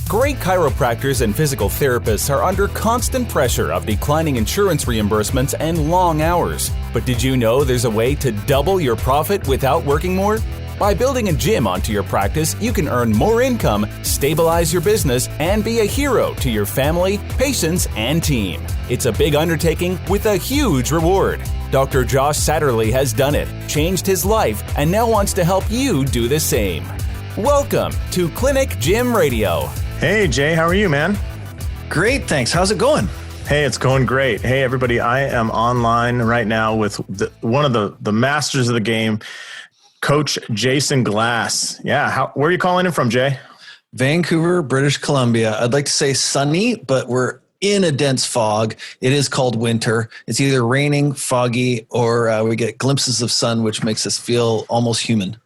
Great chiropractors and physical therapists are under constant pressure of declining insurance reimbursements and long hours. But did you know there's a way to double your profit without working more? By building a gym onto your practice, you can earn more income, stabilize your business, and be a hero to your family, patients, and team. It's a big undertaking with a huge reward. Dr. Josh Satterley has done it, changed his life, and now wants to help you do the same. Welcome to Clinic Gym Radio. Hey, Jay, how are you, man? Great, thanks. How's it going? Hey, it's going great. Hey, everybody, I am online right now with one of the masters of the game, Coach Jason Glass. Yeah, where are you calling in from, Jay? Vancouver, British Columbia. I'd like to say sunny, but we're in a dense fog. It is called winter. It's either raining, foggy, or we get glimpses of sun, which makes us feel almost human.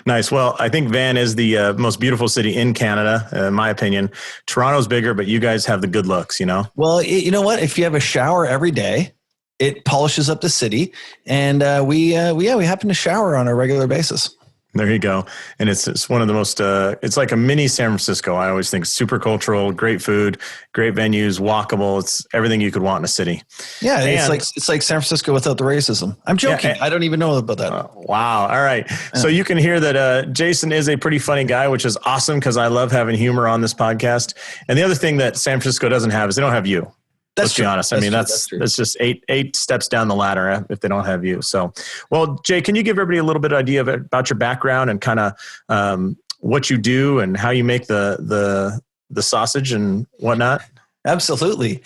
Nice. Well, I think Van is the most beautiful city in Canada, in my opinion. Toronto's bigger, but you guys have the good looks, you know? Well, you know what? If you have a shower every day, it polishes up the city. And we happen to shower on a regular basis. There you go. And it's one of the most, it's like a mini San Francisco. I always think super cultural, great food, great venues, walkable. It's everything you could want in a city. Yeah. It's like San Francisco without the racism. I'm joking. Yeah, I don't even know about that. Wow. All right. So you can hear that Jason is a pretty funny guy, which is awesome because I love having humor on this podcast. And the other thing that San Francisco doesn't have is they don't have you. Let's be honest. That's just eight steps down the ladder if they don't have you. So, well, Jay, can you give everybody a little bit of idea about your background and kind of what you do and how you make the sausage and whatnot? Absolutely.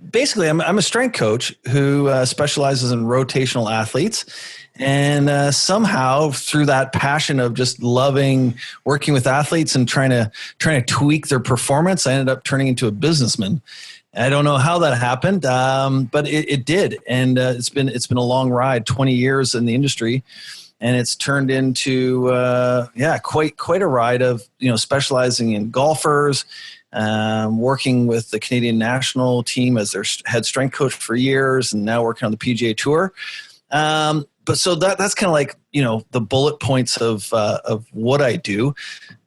Basically, I'm a strength coach who specializes in rotational athletes. And somehow through that passion of just loving working with athletes and trying to tweak their performance, I ended up turning into a businessman. I don't know how that happened, but it did. And it's been a long ride, 20 years in the industry. And it's turned into, quite a ride of, specializing in golfers, working with the Canadian national team as their head strength coach for years, and now working on the PGA Tour. But so that's kind of like, the bullet points of what I do.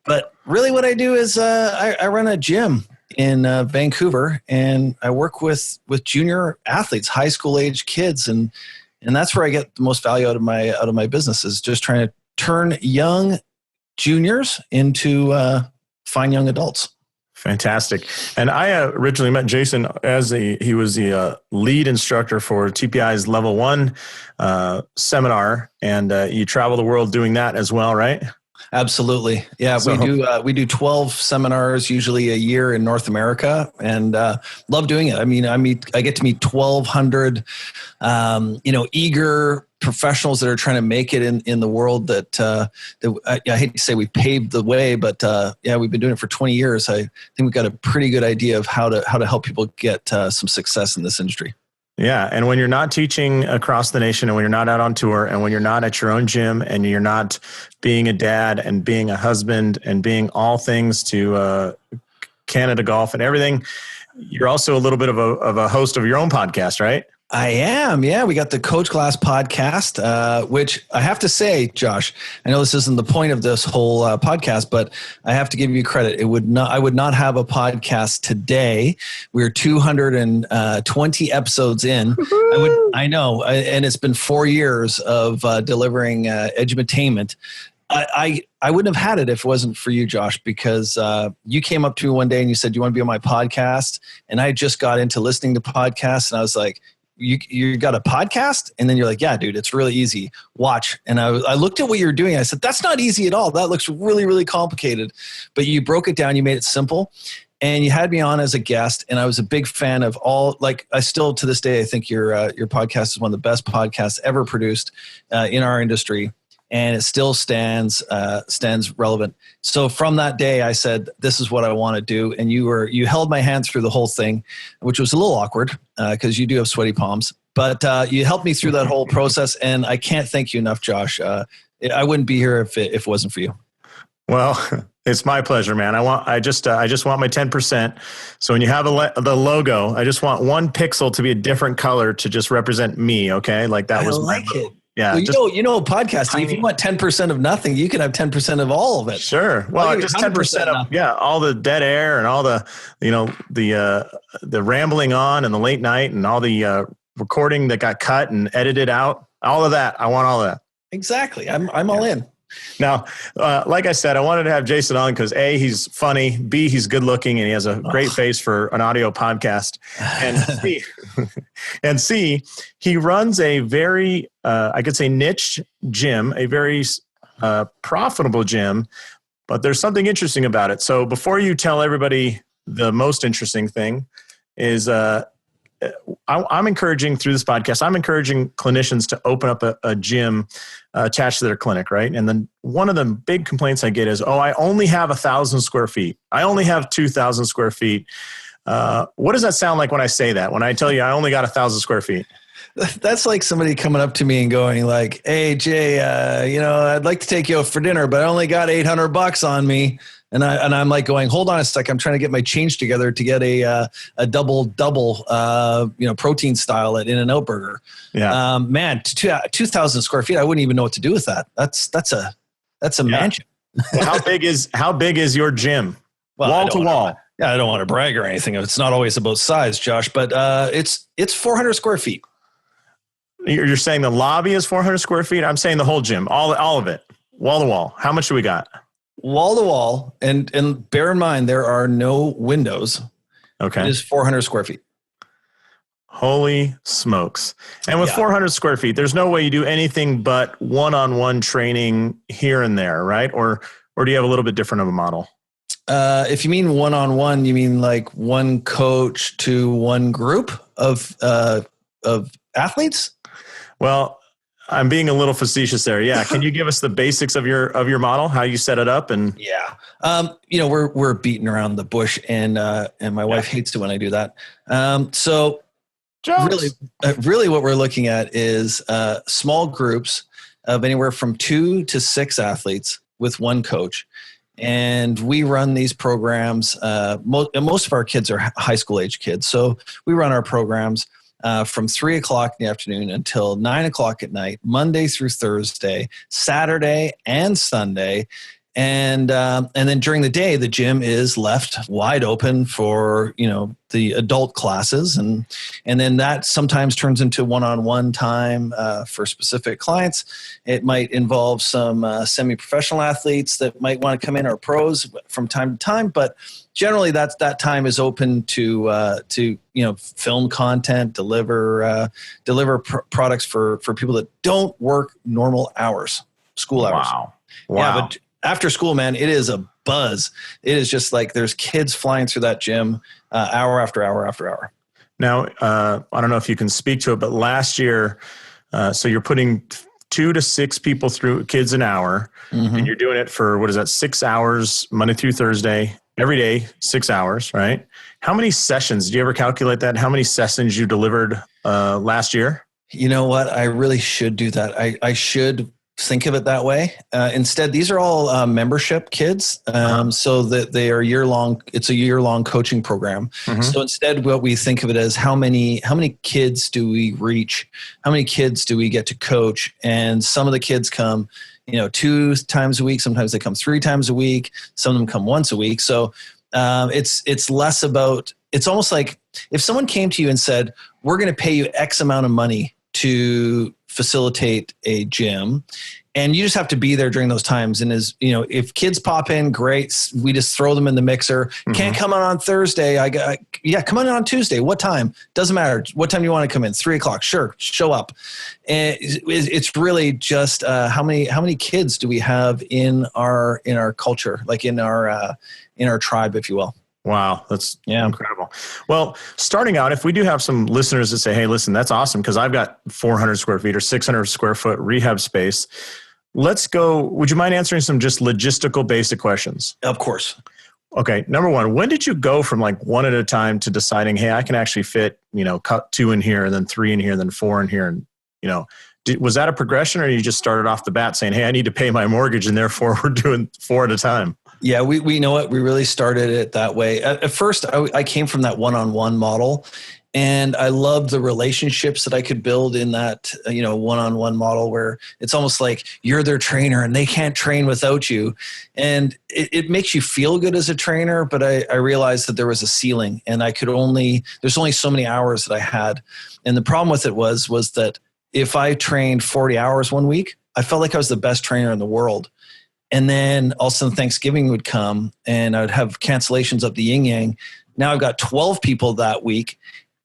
But really what I do is I run a gym in Vancouver, and I work with junior athletes, high school age kids, and that's where I get the most value out of my business, is just trying to turn young juniors into fine young adults. Fantastic. And I originally met Jason as he was the lead instructor for TPI's Level 1 seminar, and you travel the world doing that as well, right? Absolutely. Yeah, we do 12 seminars usually a year in North America, and love doing it. I mean, I get to meet 1,200 eager professionals that are trying to make it in the world that I hate to say we paved the way, but we've been doing it for 20 years. I think we've got a pretty good idea of how to help people get some success in this industry. Yeah. And when you're not teaching across the nation, and when you're not out on tour, and when you're not at your own gym, and you're not being a dad and being a husband and being all things to Canada Golf and everything, you're also a little bit of a host of your own podcast, right? I am. Yeah. We got the coachglass podcast, which I have to say, Josh, I know this isn't the point of this whole podcast, but I have to give you credit. I would not have a podcast today. We're 220 episodes in. I know. And it's been 4 years of delivering edutainment. I wouldn't have had it if it wasn't for you, Josh, because you came up to me one day and you said, "Do you want to be on my podcast?" And I just got into listening to podcasts, and I was like, You got a podcast? And then you're like, "Yeah, dude, it's really easy. Watch." And I looked at what you're doing. I said, "That's not easy at all. That looks really, really complicated." But you broke it down. You made it simple. And you had me on as a guest. And I was a big fan of I still to this day, I think your podcast is one of the best podcasts ever produced in our industry. And it still stands relevant. So from that day, I said, "This is what I want to do." And you held my hand through the whole thing, which was a little awkward because you do have sweaty palms. But you helped me through that whole process, and I can't thank you enough, Josh. I wouldn't be here if it wasn't for you. Well, it's my pleasure, man. I just want my 10%. So when you have the logo, I just want one pixel to be a different color to just represent me. Okay, like that was I like it. Yeah. Well, podcasting, if you want 10% of nothing, you can have 10% of all of it. Sure. Well, just 10% of, all the dead air and all the, the rambling on and the late night and all the recording that got cut and edited out, all of that. I want all of that. Exactly. I'm all in. Now, like I said, I wanted to have Jason on because A, he's funny, B, he's good looking, and he has a great face for an audio podcast. And C, he runs a very, I could say niche gym, a very profitable gym, but there's something interesting about it. So before you tell everybody the most interesting thing is, I'm encouraging through this podcast, I'm encouraging clinicians to open up a gym attached to their clinic, right? And then one of the big complaints I get is, I only have 1,000 square feet. I only have 2,000 square feet. What does that sound like when I say that? When I tell you I only got 1,000 square feet? That's like somebody coming up to me and going like, "Hey Jay, I'd like to take you out for dinner, but I only got $800 on me." And I'm like going, "Hold on a sec. I'm trying to get my change together to get a double, protein style at In-N-Out Burger." Yeah. Man, 2,000 square feet. I wouldn't even know what to do with that. That's a mansion. Well, how big is your gym? Well, wall to wall. I don't want to brag or anything. It's not always about size, Josh, but it's 400 square feet. You're saying the lobby is 400 square feet? I'm saying the whole gym, all of it, wall to wall. How much do we got? Wall to wall, and bear in mind there are no windows. Okay, it is 400 square feet. Holy smokes! And with 400 square feet, there's no way you do anything but one-on-one training here and there, right? Or do you have a little bit different of a model? If you mean one-on-one, you mean like one coach to one group of athletes? Well, I'm being a little facetious there. Yeah. Can you give us the basics of your model, how you set it up? And we're beating around the bush and my wife hates it when I do that. So really what we're looking at is small groups of anywhere from 2 to 6 athletes with one coach. And we run these programs. Most of our kids are high school age kids. So we run our programs from 3:00 in the afternoon until 9:00 at night, Monday through Thursday, Saturday and Sunday. And then during the day, the gym is left wide open for, the adult classes. And then that sometimes turns into one-on-one time for specific clients. It might involve some semi-professional athletes that might want to come in, or pros from time to time. But generally that time is open to film content, deliver products for people that don't work normal hours, school hours. Wow. Yeah, but after school, man, it is a buzz. It is just like there's kids flying through that gym hour after hour after hour. Now, I don't know if you can speak to it, but last year, so you're putting 2 to 6 people through, kids an hour, and you're doing it for, 6 hours, Monday through Thursday, every day, 6 hours, right? How many sessions, did you ever calculate that? How many sessions you delivered last year? You know what? I really should do that. I should think of it that way. Instead, these are all membership kids, so that they are year-long. It's a year-long coaching program. So instead, what we think of it as how many kids do we reach? How many kids do we get to coach? And some of the kids come, 2 times a week. Sometimes they come 3 times a week. Some of them come once a week. So it's less about. It's almost like if someone came to you and said, "We're going to pay you X amount of money to facilitate a gym," and you just have to be there during those times. And if kids pop in, great. We just throw them in the mixer. Can't come on Thursday. Come on Tuesday. What time? Doesn't matter. What time you want to come in? 3:00. Sure. Show up. And it's really just how many kids do we have in our culture, like in our tribe, if you will. Wow, that's incredible. Well, starting out, if we do have some listeners that say, "Hey, listen, that's awesome because I've got 400 square feet or 600 square foot rehab space," let's go. Would you mind answering some just logistical basic questions? Of course. Okay. Number one, when did you go from like one at a time to deciding, hey, I can actually fit, cut 2 in here and then 3 in here and then 4 in here? And, was that a progression, or you just started off the bat saying, hey, I need to pay my mortgage and therefore we're doing 4 at a time? Yeah, we know it. We really started it that way. At first, I came from that one-on-one model. And I loved the relationships that I could build in that, one-on-one model where it's almost like you're their trainer and they can't train without you. And it makes you feel good as a trainer, but I realized that there was a ceiling and there's only so many hours that I had. And the problem with it was that if I trained 40 hours one week, I felt like I was the best trainer in the world. And then all of a sudden Thanksgiving would come and I would have cancellations up the yin yang. Now I've got 12 people that week.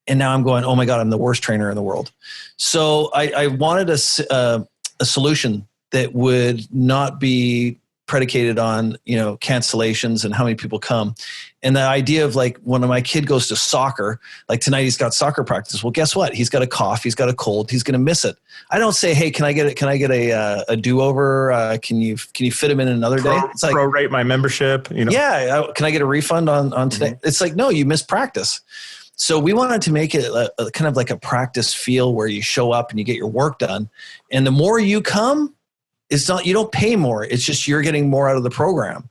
And now I'm going, oh my God, I'm the worst trainer in the world. So I wanted a solution that would not be predicated on, cancellations and how many people come. And the idea of like when my kid goes to soccer, like tonight he's got soccer practice. Well, guess what? He's got a cough. He's got a cold. He's going to miss it. I don't say, hey, can I get a do-over? Can you fit him in another day? It's like prorate my membership. Yeah. Can I get a refund on today? Mm-hmm. It's like, no, you missed practice. So we wanted to make it a kind of like a practice feel where you show up and you get your work done. And the more you come, you don't pay more. It's just you're getting more out of the program.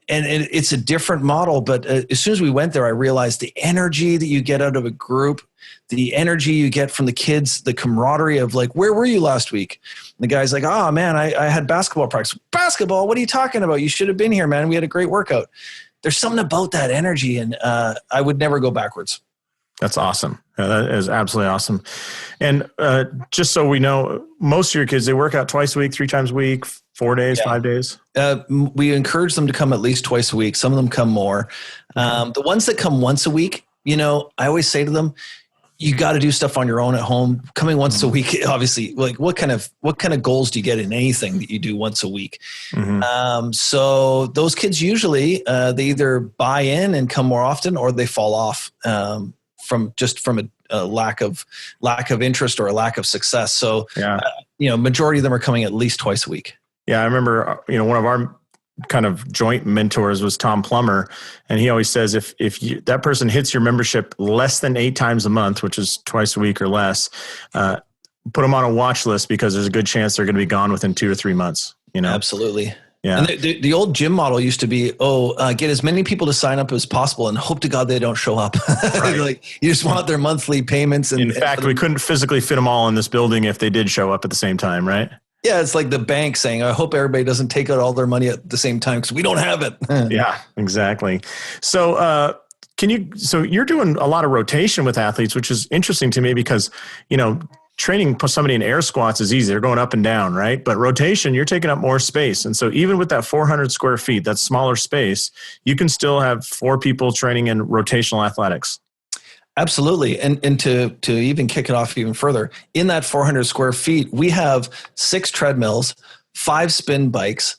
And it's a different model. But as soon as we went there, I realized the energy that you get out of a group, the energy you get from the kids, the camaraderie of like, where were you last week? And the guy's like, oh man, I had basketball practice. Basketball? What are you talking about? You should have been here, man. We had a great workout. There's something about that energy. And I would never go backwards. That's awesome. That is absolutely awesome. And just so we know, most of your kids, they work out twice a week, 3 times a week, 4 days, 5 days? We encourage them to come at least twice a week. Some of them come more. The ones that come once a week, I always say to them, you got to do stuff on your own at home. Coming once a week, obviously, like what kind of goals do you get in anything that you do once a week? Mm-hmm. So those kids usually, they either buy in and come more often or they fall off. From a lack of interest or a lack of success. So, majority of them are coming at least twice a week. Yeah. I remember, one of our kind of joint mentors was Tom Plummer. And he always says, if that person hits your membership less than 8 times a month, which is twice a week or less, put them on a watch list because there's a good chance they're going to be gone within 2 or 3 months. Absolutely. Yeah. And the old gym model used to be, get as many people to sign up as possible and hope to God they don't show up. Right. Like you just want their monthly payments. And in fact, we couldn't physically fit them all in this building if they did show up at the same time, right? Yeah, it's like the bank saying, I hope everybody doesn't take out all their money at the same time because we don't have it. Yeah, exactly. So you're doing a lot of rotation with athletes, which is interesting to me because, training somebody in air squats is easy. They're going up and down, right? But rotation, you're taking up more space. And so even with that 400 square feet, that smaller space, you can still have 4 people training in rotational athletics. Absolutely. And to even kick it off even further, in that 400 square feet, we have 6 treadmills, 5 spin bikes,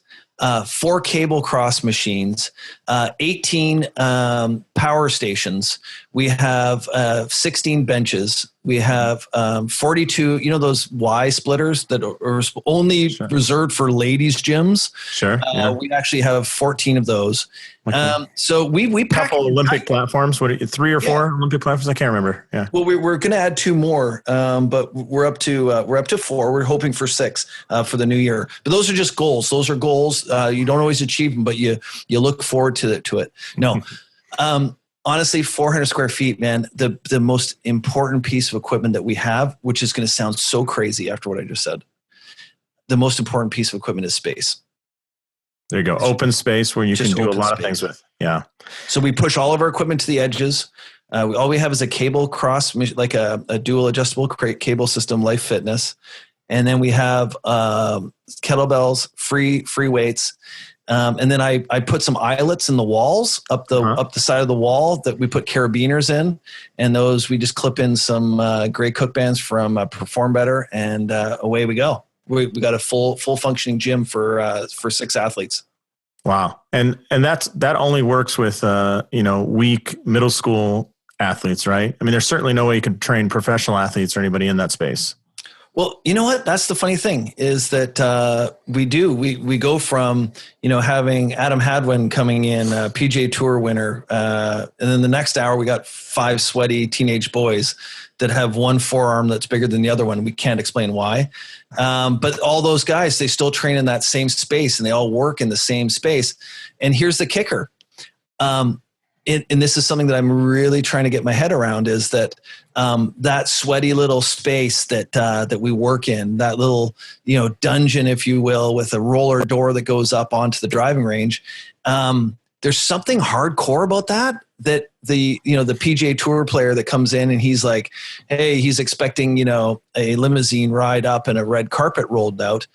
4 cable cross machines, 18 power stations. We have 16 benches. We have 42, those Y splitters that are only reserved for ladies' gyms. Sure. We actually have 14 of those. Okay. So we pack couple Olympic platforms. What 3 or 4 Olympic platforms? I can't remember. Yeah. Well, we're going to add 2 more, but we're up to 4. We're hoping for 6 for the new year. But those are just goals. Those are goals. You don't always achieve them, but you look forward to it. No. Honestly, 400 square feet, man, the most important piece of equipment that we have, which is going to sound so crazy after what I just said, the most important piece of equipment is space. There you go. Open space where you can do a lot of things with. Yeah. So we push all of our equipment to the edges. All we have is a cable cross, like a dual adjustable cable system, Life Fitness. And then we have kettlebells, free weights. And then I put some eyelets in the walls up the side of the wall that we put carabiners in, and those we just clip in some gray cook bands from Perform Better, and away we go. We got a full functioning gym for 6 athletes. Wow, and that only works with weak middle school athletes, right? I mean, there's certainly no way you could train professional athletes or anybody in that space. Well, you know what? That's the funny thing is that we go from, having Adam Hadwin coming in, PGA Tour winner. And then the next hour we got 5 sweaty teenage boys that have one forearm that's bigger than the other one. We can't explain why. But all those guys, they still train in that same space and they all work in the same space. And here's the kicker. and this is something that I'm really trying to get my head around, is that that sweaty little space that we work in, that little, dungeon, if you will, with a roller door that goes up onto the driving range. There's something hardcore about that the PGA Tour player that comes in and he's like, hey, he's expecting, a limousine ride up and a red carpet rolled out.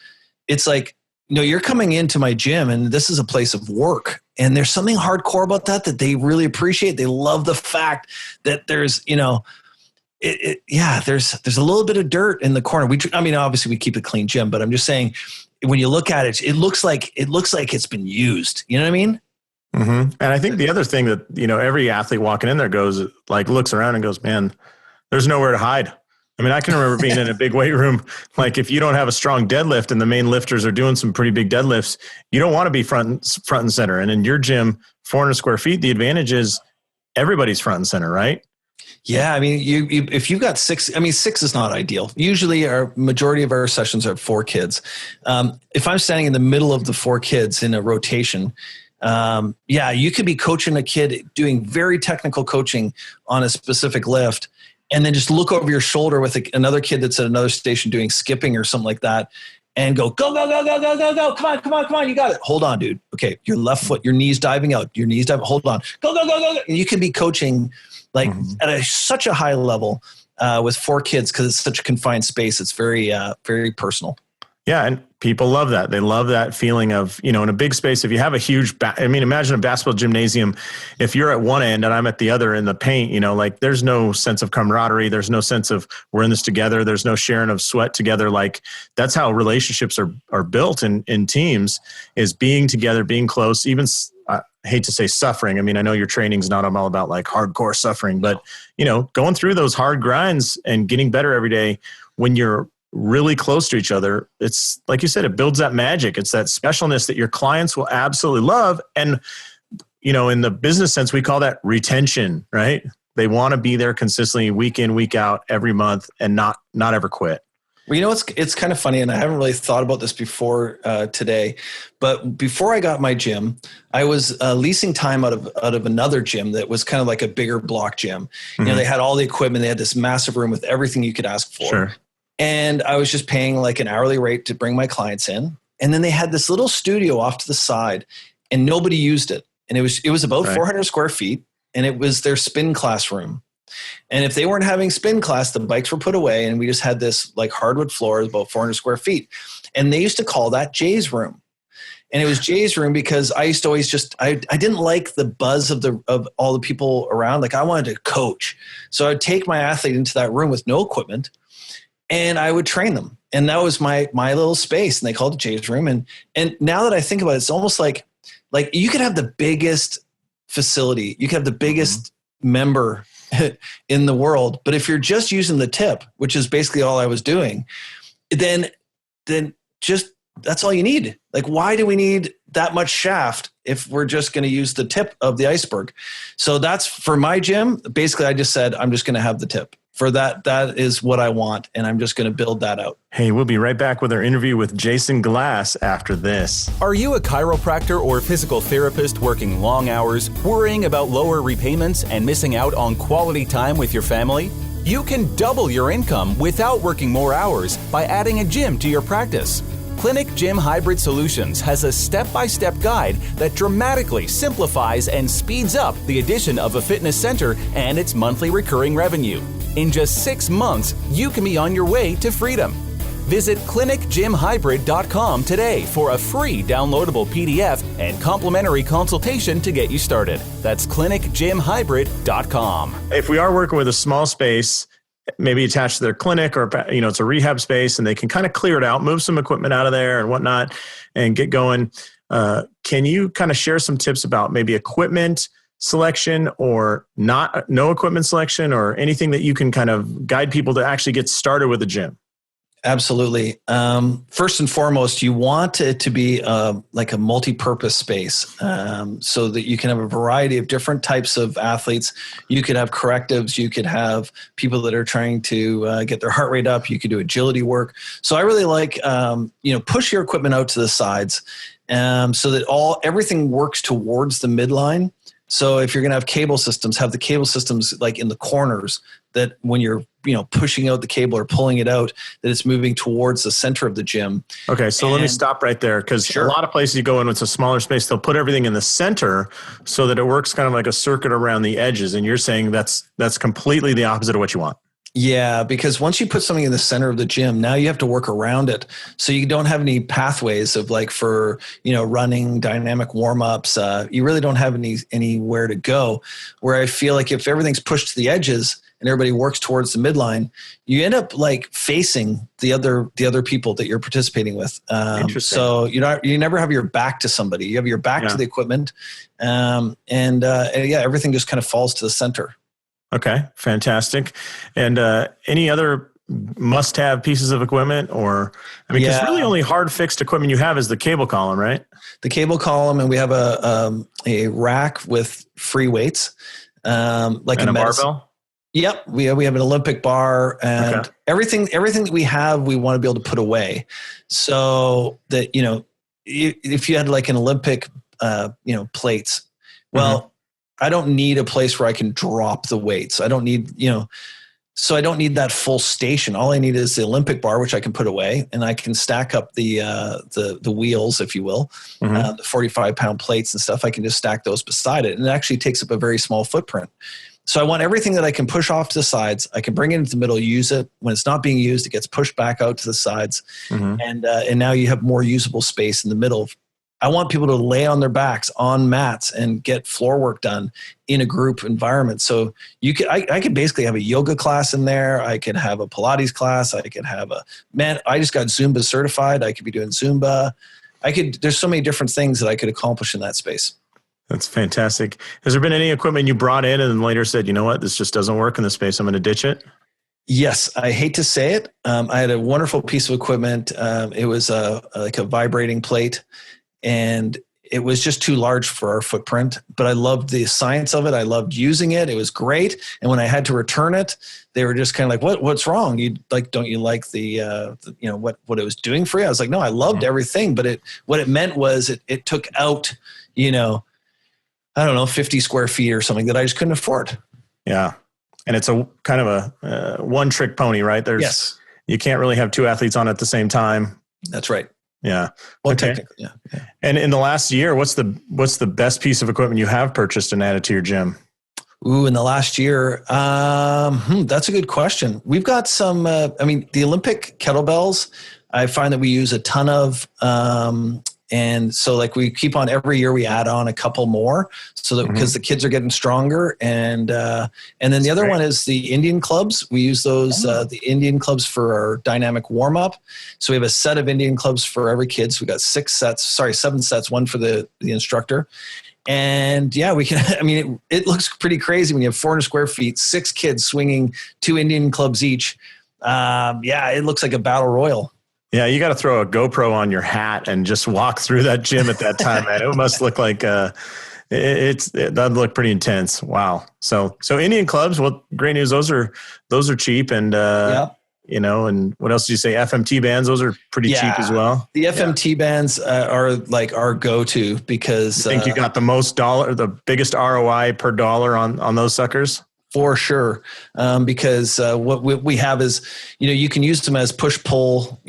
It's like, you're coming into my gym and this is a place of work. And there's something hardcore about that they really appreciate. They love the fact that there's, there's a little bit of dirt in the corner. Obviously we keep a clean gym, but I'm just saying when you look at it, it looks like it's been used. You know what I mean? Mm-hmm. And I think the other thing that, every athlete walking in there looks around and goes, man, there's nowhere to hide. I can remember being in a big weight room. Like if you don't have a strong deadlift and the main lifters are doing some pretty big deadlifts, you don't want to be front and center. And in your gym, 400 square feet, the advantage is everybody's front and center, right? Yeah. If you've got 6, 6 is not ideal. Usually our majority of our sessions are 4 kids. If I'm standing in the middle of the 4 kids in a rotation, you could be coaching a kid doing very technical coaching on a specific lift, and then just look over your shoulder with another kid that's at another station doing skipping or something like that and go, go, go, go, go, go, go, go. Come on. You got it. Hold on, dude. Okay. Your left foot, your knees diving out, hold on. Go, go, go, go, go. And you can be coaching at such a high level with 4 kids because it's such a confined space. It's very, very personal. Yeah. And people love that. They love that feeling of, in a big space, if you have a huge, imagine a basketball gymnasium. If you're at one end and I'm at the other in the paint, there's no sense of camaraderie. There's no sense of we're in this together. There's no sharing of sweat together. Like that's how relationships are built in teams, is being together, being close, even I hate to say suffering. I know your training's not all about like hardcore suffering, but going through those hard grinds and getting better every day when you're really close to each other. It's like you said, it builds that magic. It's that specialness that your clients will absolutely love. And, in the business sense, we call that retention, right? They want to be there consistently week in, week out, every month, and not ever quit. Well, it's kind of funny, and I haven't really thought about this before today, but before I got my gym, I was leasing time out of another gym that was kind of like a bigger block gym. Mm-hmm. They had all the equipment. They had this massive room with everything you could ask for. Sure. And I was just paying like an hourly rate to bring my clients in. And then they had this little studio off to the side and nobody used it. And it was about 400 square feet, and it was their spin class room. And if they weren't having spin class, the bikes were put away and we just had this like hardwood floor, about 400 square feet. And they used to call that Jay's room. And it was Jay's room because I used to always I didn't like the buzz of all the people around. Like I wanted to coach. So I'd take my athlete into that room with no equipment, and I would train them. And that was my little space. And they called it Jay's room. And now that I think about it, it's almost like you could have the biggest facility. You could have the biggest member in the world. But if you're just using the tip, which is basically all I was doing, then just that's all you need. Like, why do we need that much shaft if we're just going to use the tip of the iceberg? So that's for my gym. Basically, I just said, I'm just going to have the tip. For that is what I want, and I'm just going to build that out. Hey, we'll be right back with our interview with Jason Glass after this. Are you a chiropractor or physical therapist working long hours, worrying about lower repayments and missing out on quality time with your family? You can double your income without working more hours by adding a gym to your practice. Clinic Gym Hybrid Solutions has a step-by-step guide that dramatically simplifies and speeds up the addition of a fitness center and its monthly recurring revenue. In just 6 months, you can be on your way to freedom. Visit clinicgymhybrid.com today for a free downloadable PDF and complimentary consultation to get you started. That's clinicgymhybrid.com. If we are working with a small space, maybe attached to their clinic, or it's a rehab space, and they can kind of clear it out, move some equipment out of there and whatnot, and get going. Can you kind of share some tips about maybe equipment selection or no equipment selection, or anything that you can kind of guide people to actually get started with a gym? Absolutely. First and foremost, you want it to be like a multi-purpose space, so that you can have a variety of different types of athletes. You could have correctives. You could have people that are trying to get their heart rate up. You could do agility work. So I really like, push your equipment out to the sides, so that everything works towards the midline. So if you're going to have cable systems, have the cable systems like in the corners, that when you're, pushing out the cable or pulling it out, that it's moving towards the center of the gym. Okay. So let me stop right there, because a lot of places you go in with a smaller space, they'll put everything in the center so that it works kind of like a circuit around the edges. And you're saying that's completely the opposite of what you want. Yeah, because once you put something in the center of the gym, now you have to work around it. So you don't have any pathways of like for, running dynamic warm-ups. You really don't have anywhere to go, where I feel like if everything's pushed to the edges and everybody works towards the midline, you end up like facing the other people that you're participating with. Interesting. So you never have your back to somebody. You have your back to the equipment. Everything just kind of falls to the center. Okay, fantastic. And any other must-have pieces of equipment, because really only hard fixed equipment you have is the cable column, right? The cable column, and we have a rack with free weights, like and a barbell. Yep, we have an Olympic bar, and everything that we have, we want to be able to put away, so that if you had like an Olympic, plates, well. I don't need a place where I can drop the weights. I don't need, so I don't need that full station. All I need is the Olympic bar, which I can put away, and I can stack up the wheels, if you will, the 45-pound plates and stuff. I can just stack those beside it, and it actually takes up a very small footprint. So I want everything that I can push off to the sides. I can bring it into the middle, use it. When it's not being used, it gets pushed back out to the sides, and now you have more usable space in the middle. I want people to lay on their backs on mats and get floor work done in a group environment. So I could basically have a yoga class in there. I could have a Pilates class. I could have I just got Zumba certified. I could be doing Zumba. There's so many different things that I could accomplish in that space. That's fantastic. Has there been any equipment you brought in and then later said, you know what, this just doesn't work in this space, I'm going to ditch it? Yes, I hate to say it. I had a wonderful piece of equipment. It was like a vibrating plate. And it was just too large for our footprint, but I loved the science of it. I loved using it. It was great. And when I had to return it, they were just kind of like, what's wrong? Don't you like what it was doing for you? I was like, no, I loved everything, but what it meant was it took out, I don't know, 50 square feet or something that I just couldn't afford. Yeah. And it's a kind of a one trick pony, right? You can't really have two athletes on at the same time. That's right. Yeah. Well, okay. Technically, yeah. And in the last year, what's the best piece of equipment you have purchased and added to your gym? Ooh, in the last year, that's a good question. We've got some. The Olympic kettlebells, I find that we use a ton of, and so like we keep on every year. We add on a couple more, so that because the kids are getting stronger, and then the other one is the Indian clubs. We use those the Indian clubs for our dynamic warm up. So we have a set of Indian clubs for every kid. So we got 7 sets, one for the instructor. And yeah, we can, it looks pretty crazy when you have 400 square feet, 6 kids swinging 2 Indian clubs each. It looks like a battle royal. Yeah, you got to throw a GoPro on your hat and just walk through that gym at that time, man. It must look like that'd look pretty intense. Wow. So Indian clubs, well, great news. Those are cheap, and and what else did you say? FMT bands, those are pretty cheap as well. The FMT bands are like our go-to because you think you got the biggest ROI per dollar on those suckers? For sure. Because what we have is, you can use them as push-pull,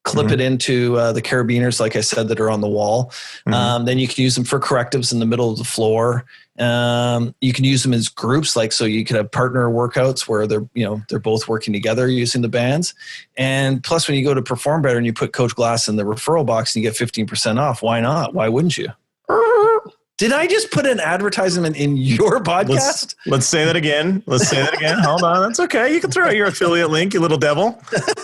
clip it into the carabiners, like I said, that are on the wall. Then you can use them for correctives in the middle of the floor. You can use them as groups, so you could have partner workouts where they're both working together using the bands. And plus, when you go to Perform Better and you put Coachglass in the referral box and you get 15% off, why not? Why wouldn't you? Did I just put an advertisement in your podcast? Let's say that again. Hold on. That's okay. You can throw out your affiliate link, you little devil.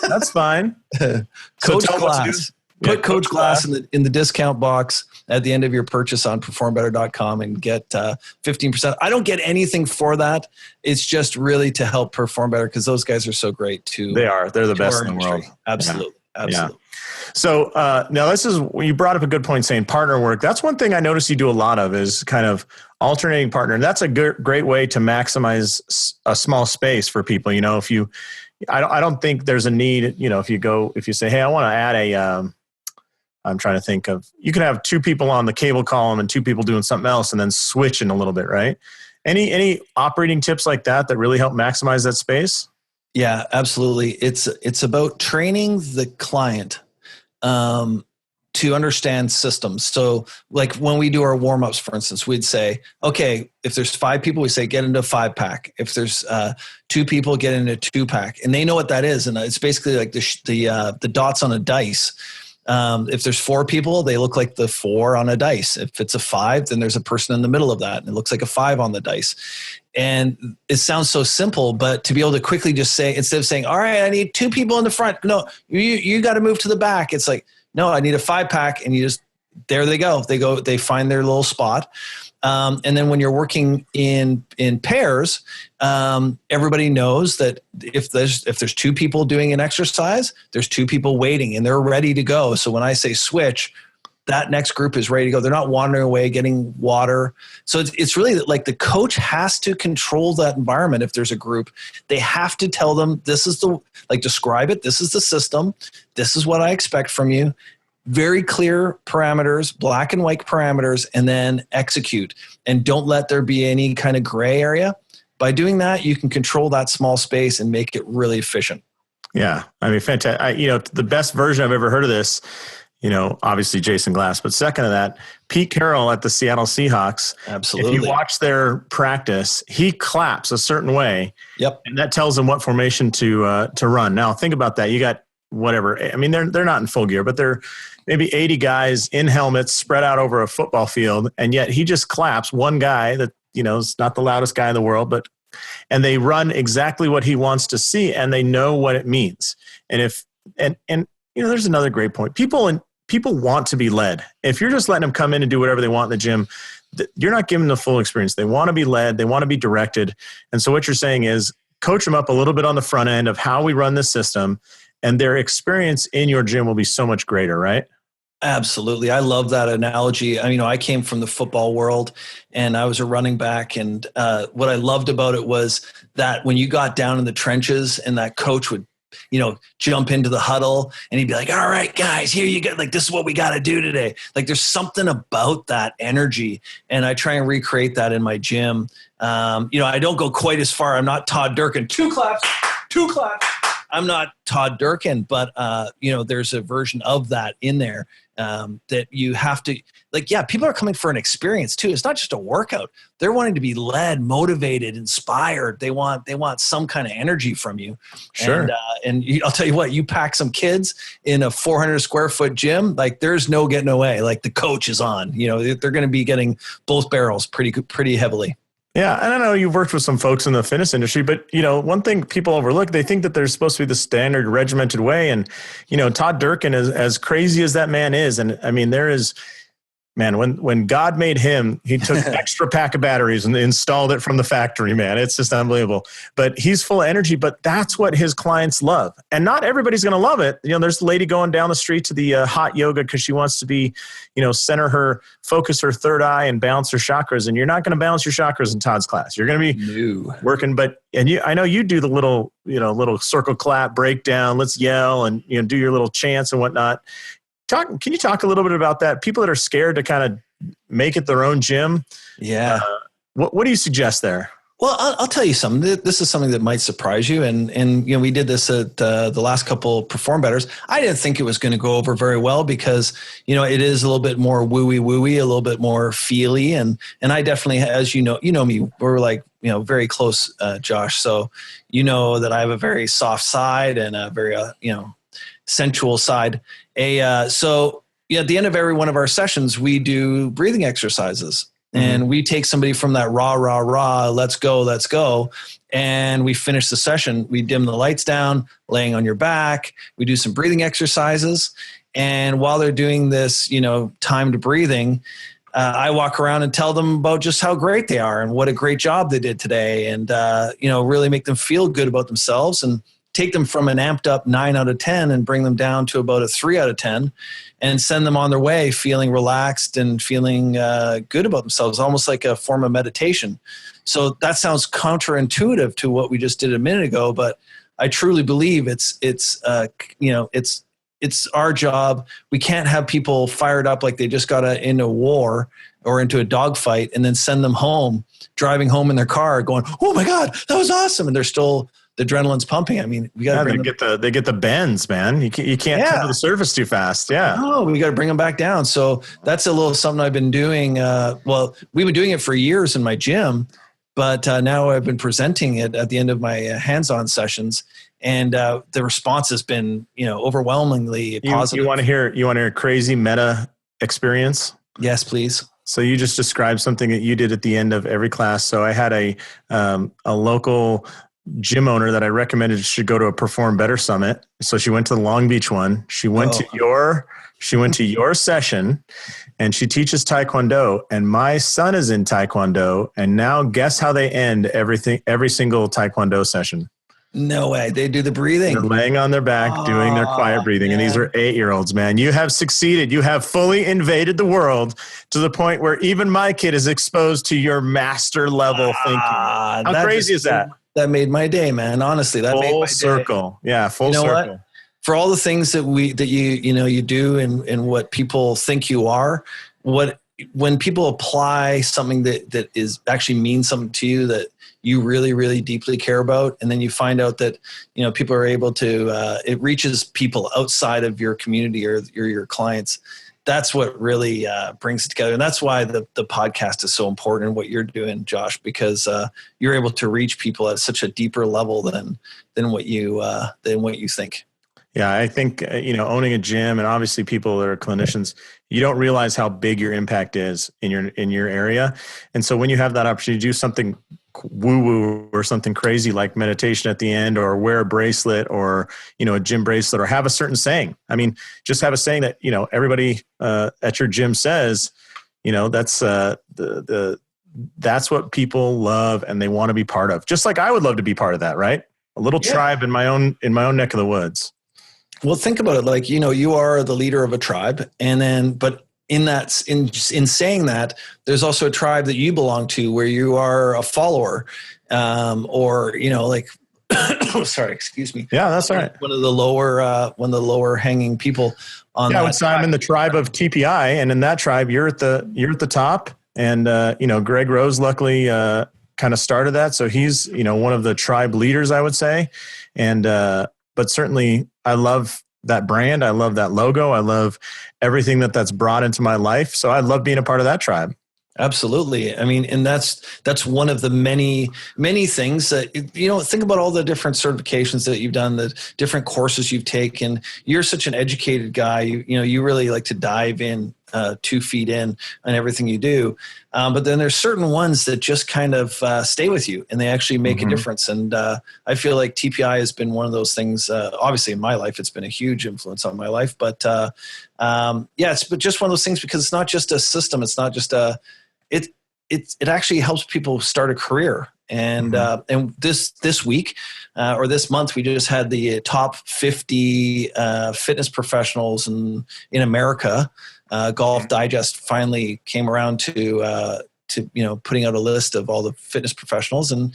That's fine. Coachglass. Put Coachglass in the discount box at the end of your purchase on performbetter.com and get 15%. I don't get anything for that. It's just really to help Perform Better because those guys are so great too. They are. They're the best in the world. Absolutely. Yeah. Absolutely. Yeah. So now this is when you brought up a good point saying partner work. That's one thing I notice you do a lot of is kind of alternating partner. And that's a great way to maximize a small space for people. I don't think there's a need, if you say, hey, I want to add I'm trying to think of, you can have 2 people on the cable column and 2 people doing something else and then switch in a little bit, right? Any operating tips like that really help maximize that space? Yeah, absolutely. It's about training the client to understand systems. So like when we do our warm-ups, for instance, we'd say, okay, if there's 5 people, we say, get into a 5-pack. If there's 2 people, get into a 2-pack. And they know what that is. And it's basically like the dots on a dice. If there's 4 people, they look like the 4 on a dice. If it's a 5, then there's a person in the middle of that, and it looks like a 5 on the dice. And it sounds so simple, but to be able to quickly just say, instead of saying, all right, I need 2 people in the front. No, you got to move to the back. It's like, no, I need a 5-pack, and you just, there they go. They find their little spot. And then when you're working in pairs, everybody knows that if there's 2 people doing an exercise, there's 2 people waiting and they're ready to go. So when I say switch, that next group is ready to go. They're not wandering away, getting water. So it's really like the coach has to control that environment. If there's a group, they have to tell them, describe it. This is the system. This is what I expect from you. Very clear parameters, black and white parameters, and then execute. And don't let there be any kind of gray area. By doing that, you can control that small space and make it really efficient. Yeah. I mean, fantastic. The best version I've ever heard of this, obviously Jason Glass, but second to that, Pete Carroll at the Seattle Seahawks. Absolutely. If you watch their practice, he claps a certain way. Yep. And that tells him what formation to run. Now think about that. You got whatever. I mean, they're not in full gear, but they're maybe 80 guys in helmets spread out over a football field. And yet he just claps one guy that, is not the loudest guy in the world, and they run exactly what he wants to see, and they know what it means. And there's another great point. People want to be led. If you're just letting them come in and do whatever they want in the gym, you're not giving them the full experience. They want to be led. They want to be directed. And so what you're saying is coach them up a little bit on the front end of how we run this system, and their experience in your gym will be so much greater, right? Absolutely. I love that analogy. I came from the football world and I was a running back. And what I loved about it was that when you got down in the trenches and that coach would, jump into the huddle and he'd be like, all right, guys, here you go. Like, this is what we got to do today. Like, there's something about that energy. And I try and recreate that in my gym. I don't go quite as far. I'm not Todd Durkin. 2 claps. I'm not Todd Durkin, but there's a version of that in there that you have to, people are coming for an experience too. It's not just a workout. They're wanting to be led, motivated, inspired. They want some kind of energy from you. Sure. I'll tell you what, you pack some kids in a 400 square foot gym, like there's no getting away. Like the coach is on, they're going to be getting both barrels pretty heavily. Yeah, and I know you've worked with some folks in the fitness industry, but, one thing people overlook, they think that there's supposed to be the standard regimented way. And, Todd Durkin, as crazy as that man is, and I mean, there is, man, when God made him, he took an extra pack of batteries and installed it from the factory, man. It's just unbelievable. But he's full of energy, but that's what his clients love. And not everybody's going to love it. There's the lady going down the street to the hot yoga because she wants to be, focus her third eye and balance her chakras. And you're not going to balance your chakras in Todd's class. You're going to be working, I know you do the little circle clap breakdown, let's yell and, do your little chants and whatnot. Can you talk a little bit about that? People that are scared to kind of make it their own gym. Yeah. What do you suggest there? Well, I'll tell you something. This is something that might surprise you. And we did this at the last couple Perform Betters. I didn't think it was going to go over very well because, it is a little bit more wooey, a little bit more feely. And I definitely, as you know me, we're like, very close, Josh. So, that I have a very soft side and a very, sensual side. So at the end of every one of our sessions, we do breathing exercises. And we take somebody from that rah, let's go. And we finish the session. We dim the lights down, laying on your back. We do some breathing exercises. And while they're doing this, timed breathing, I walk around and tell them about just how great they are and what a great job they did today. And, really make them feel good about themselves and take them from an amped up 9 out of 10 and bring them down to about a 3 out of 10 and send them on their way feeling relaxed and feeling good about themselves, almost like a form of meditation. So that sounds counterintuitive to what we just did a minute ago, but I truly believe it's it's our job. We can't have people fired up like they just got into a war or into a dogfight and then send them home, driving home in their car going, oh my God, that was awesome. And they're still, the adrenaline's pumping. I mean, we got to they get the bends, man. You can't come to the surface too fast. Yeah. No, we got to bring them back down. So that's a little something I've been doing. Well, we've been doing it for years in my gym, but now I've been presenting it at the end of my hands-on sessions. And the response has been, overwhelmingly positive. You want to hear a crazy meta experience? Yes, please. So you just described something that you did at the end of every class. So I had a local gym owner that I recommended should go to a Perform Better Summit. So she went to the Long Beach one. She went to your session, and she teaches Taekwondo. And my son is in Taekwondo. And now guess how they end every single Taekwondo session? No way. They do the breathing. They're laying on their back, doing their quiet breathing. Man. And these are 8-year-olds, man. You have succeeded. You have fully invaded the world to the point where even my kid is exposed to your master level thinking. How crazy is that? That made my day, man. Honestly, that made my day. Full circle. Yeah, full circle. What? For all the things that you do and what people think you are, when people apply something that is actually means something to you that you really, really deeply care about, and then you find out that people are able to it reaches people outside of your community or your clients. That's what really brings it together, and that's why the podcast is so important. What you're doing, Josh, because you're able to reach people at such a deeper level than what you think. Yeah, I think, owning a gym, and obviously people that are clinicians, you don't realize how big your impact is in your area. And so when you have that opportunity to do something woo-woo or something crazy like meditation at the end, or wear a bracelet, or, a gym bracelet, or have a certain saying. I mean, just have a saying that, everybody at your gym says, that's that's what people love and they want to be part of. Just like I would love to be part of that, right? A little tribe in my own neck of the woods. Well, think about it. Like, you are the leader of a tribe, but in saying that, there's also a tribe that you belong to where you are a follower, or, sorry, excuse me. Yeah, that's all right. One of the lower hanging people on that. So I'm in the tribe of TPI, and in that tribe, you're at the top, and, Greg Rose luckily, kind of started that. So he's, one of the tribe leaders, I would say. And, but certainly I love that brand. I love that logo. I love everything that's brought into my life. So I love being a part of that tribe. Absolutely. I mean, and that's one of the many, many things that, think about all the different certifications that you've done, the different courses you've taken. You're such an educated guy. You really like to dive in 2 feet in on everything you do. But then there's certain ones that just kind of stay with you and they actually make a difference. And I feel like TPI has been one of those things. Obviously in my life, it's been a huge influence on my life, but it's just one of those things, because it's not just a system. It's not just it actually helps people start a career. And this week or this month, we just had the top 50 fitness professionals in America. Golf Digest finally came around to putting out a list of all the fitness professionals, and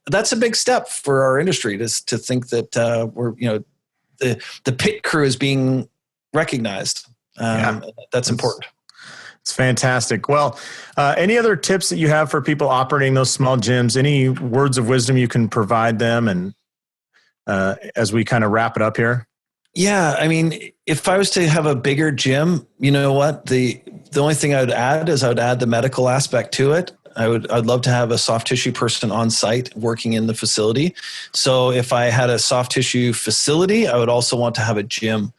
that's a big step for our industry to think that we're the pit crew is being recognized. That's important. It's fantastic. Well, any other tips that you have for people operating those small gyms? Any words of wisdom you can provide them, and as we kind of wrap it up here? Yeah, I mean, if I was to have a bigger gym, you know what? The only thing I would add is I would add the medical aspect to it. I'd love to have a soft tissue person on site working in the facility. So if I had a soft tissue facility, I would also want to have a gym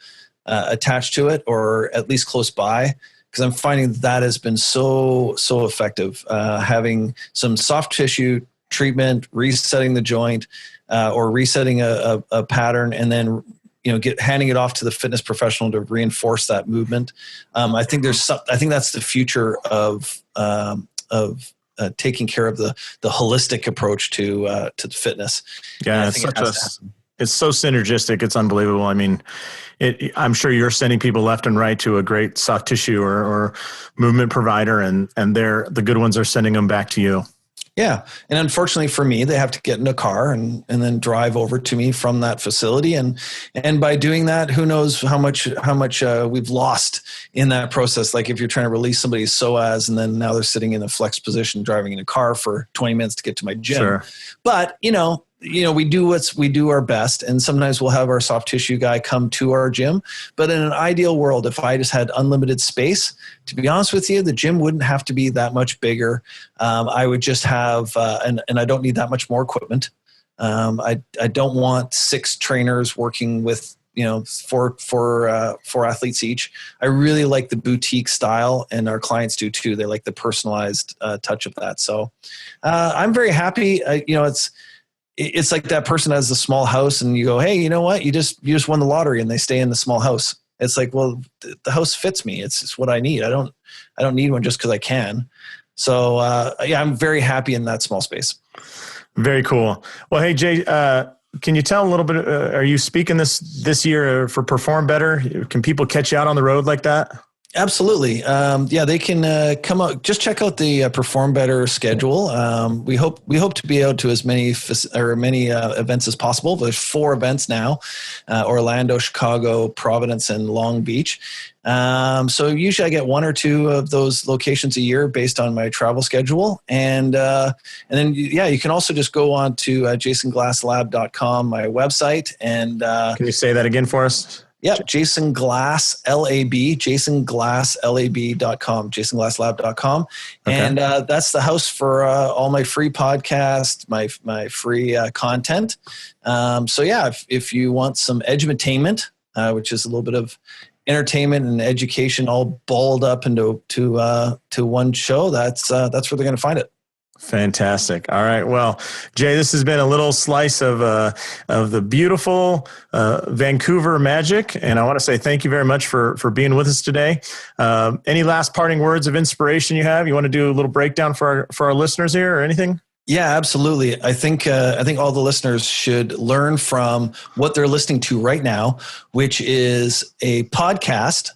attached to it, or at least close by, because I'm finding that has been so effective. Having some soft tissue treatment, resetting the joint, or resetting a pattern, and then handing it off to the fitness professional to reinforce that movement. I think that's the future of taking care of the holistic approach to fitness. Yeah, it's so synergistic. It's unbelievable. I mean, I'm sure you're sending people left and right to a great soft tissue or movement provider, and the good ones are sending them back to you. Yeah. And unfortunately for me, they have to get in a car and then drive over to me from that facility. And by doing that, who knows how much we've lost in that process. Like if you're trying to release somebody's psoas and then now they're sitting in a flex position, driving in a car for 20 minutes to get to my gym. Sure. But, we do our best, and sometimes we'll have our soft tissue guy come to our gym. But in an ideal world, if I just had unlimited space, to be honest with you, the gym wouldn't have to be that much bigger. I would just have, and I don't need that much more equipment. I don't want 6 trainers working with, four athletes each. I really like the boutique style, and our clients do too. They like the personalized touch of that. So I'm very happy. It's like that person has the small house and you go, hey, you know what? You just won the lottery, and they stay in the small house. It's like, well, the house fits me. It's what I need. I don't need one just because I can. So I'm very happy in that small space. Very cool. Well, hey, Jay, can you tell a little bit, are you speaking this year for Perform Better? Can people catch you out on the road like that? Absolutely. They can come out. Just check out the Perform Better schedule. We hope to be out to as many events as possible. There's 4 events now: Orlando, Chicago, Providence, and Long Beach. So usually I get 1 or 2 of those locations a year based on my travel schedule. And then you can also just go on to jasonglasslab.com, my website. And can you say that again for us? Yep, jasonglasslab.com, jasonglasslab.com. Okay. And that's the house for all my free podcasts, my free content. If you want some edutainment, which is a little bit of entertainment and education all balled up into one show, that's where they're going to find it. Fantastic. All right. Well, Jay, this has been a little slice of the beautiful Vancouver magic, and I want to say thank you very much for being with us today. Any last parting words of inspiration you have? You want to do a little breakdown for our listeners here, or anything? Yeah, absolutely. I think all the listeners should learn from what they're listening to right now, which is a podcast.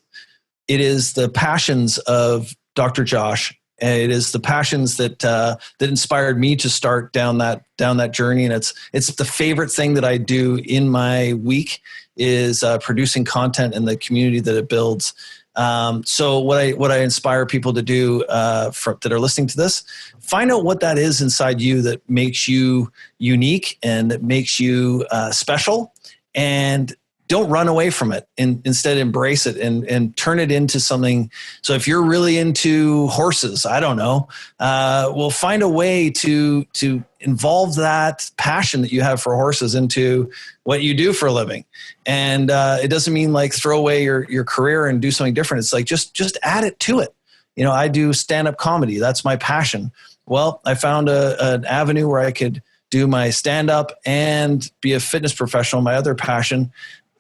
It is the passions of Dr. Josh. It is the passions that inspired me to start down that journey, and it's the favorite thing that I do in my week is producing content and the community that it builds. So what I inspire people to do that are listening to this, find out what that is inside you that makes you unique and that makes you special, and don't run away from it, and instead embrace it and turn it into something. So if you're really into horses, I don't know, we'll find a way to involve that passion that you have for horses into what you do for a living. And it doesn't mean like throw away your career and do something different. It's like just add it to it. I do stand-up comedy. That's my passion. Well, I found an avenue where I could do my stand-up and be a fitness professional, my other passion,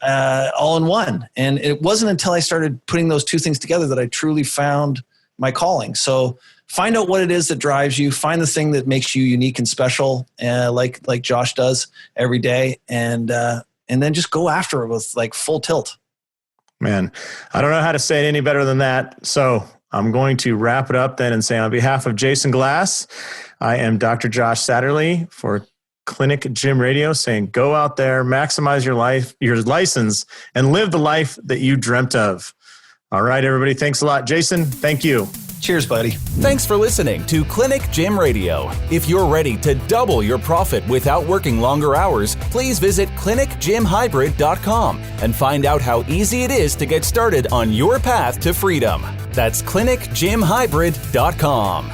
all in one. And it wasn't until I started putting those 2 things together that I truly found my calling. So find out what it is that drives you, find the thing that makes you unique and special, like Josh does every day. And then just go after it with like full tilt. Man, I don't know how to say it any better than that. So I'm going to wrap it up then and say, on behalf of Jason Glass, I am Dr. Josh Satterley for Clinic Gym Radio, saying go out there, maximize your license, and live the life that you dreamt of. All right, everybody. Thanks a lot. Jason, thank you. Cheers, buddy. Thanks for listening to Clinic Gym Radio. If you're ready to double your profit without working longer hours, please visit clinicgymhybrid.com and find out how easy it is to get started on your path to freedom. That's clinicgymhybrid.com.